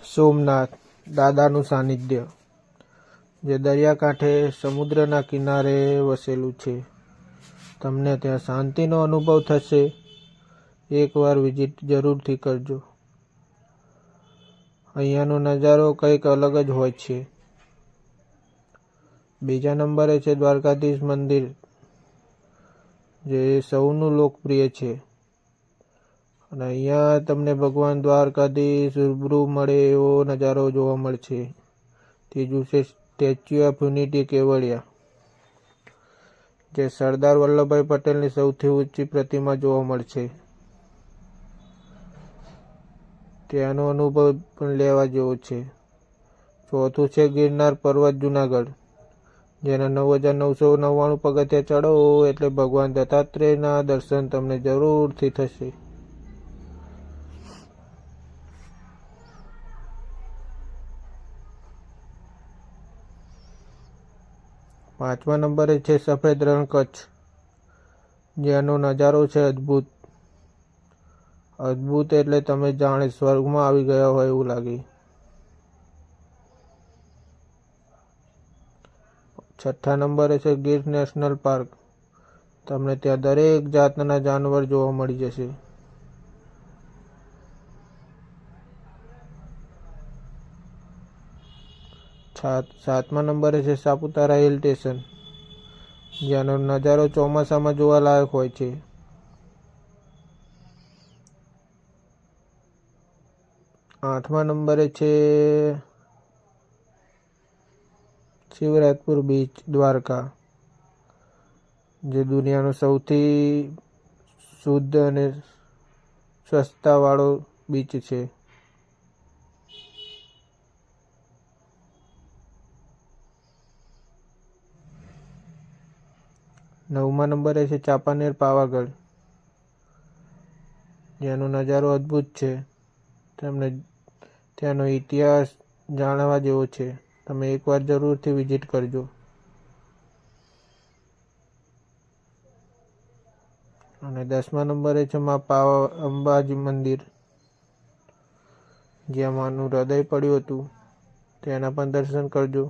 સોમનાથ દાદાનું સાનિધ્ય, જે દરિયાકાંઠે સમુદ્રના કિનારે વસેલું છે. તમને ત્યાં શાંતિનો અનુભવ થશે. એકવાર વિઝિટ જરૂરથી કરજો. અહીંયાનો નજારો કંઈક અલગ જ હોય છે. બીજા નંબરે છે દ્વારકાધીશ મંદિર, જે સૌનું લોકપ્રિય છે. અને અહીંયા તમને ભગવાન દ્વારકાધીશ રૂબરૂ મળે એવો નજારો જોવા મળશે. ત્રીજું છે સ્ટેચ્યુ ઓફ યુનિટી કેવડિયા, જે સરદાર વલ્લભભાઈ પટેલની સૌથી ઊંચી પ્રતિમા જોવા મળશે. ત્યાંનો અનુભવ પણ લેવા જેવો છે. ચોથું છે ગિરનાર પર્વત જુનાગઢ, જેના 9,999 પગથિયા ચડો એટલે ભગવાન દત્તાત્રેયના દર્શન તમને જરૂરથી થશે. પાંચમા નંબરે છે સફેદ રણ કચ્છ, જેનો નજારો છે અદ્ભુત. અદ્ભુત એટલે તમે જાણે સ્વર્ગમાં આવી ગયા હોય એવું લાગે. છઠ્ઠા નંબરે છે ગીર નેશનલ પાર્ક. તમને ત્યાં દરેક જાતના જાનવર જોવા મળી જશે. સાતમા નંબરે છે સાપુતારા હિલ સ્ટેશન, જેનો નજારો ચોમાસામાં જોવાલાયક હોય છે. આઠમા નંબરે છે શિવરાજપુર બીચ દ્વારકા, જે દુનિયાનો સૌથી શુદ્ધ અને સ્વચ્છતાવાળો બીચ છે. નવમા નંબરે છે ચાંપાનેર પાવાગઢ, જેનો નજારો અદ્ભુત છે. તમને ત્યાંનો ઇતિહાસ જાણવા જેવો છે. તમે એકવાર જરૂરથી વિઝિટ કરજો. અને 10મા નંબરે છે અંબાજી મંદિર, જ્યાં માનું હૃદય પડ્યું હતું. તેના પણ દર્શન કરજો.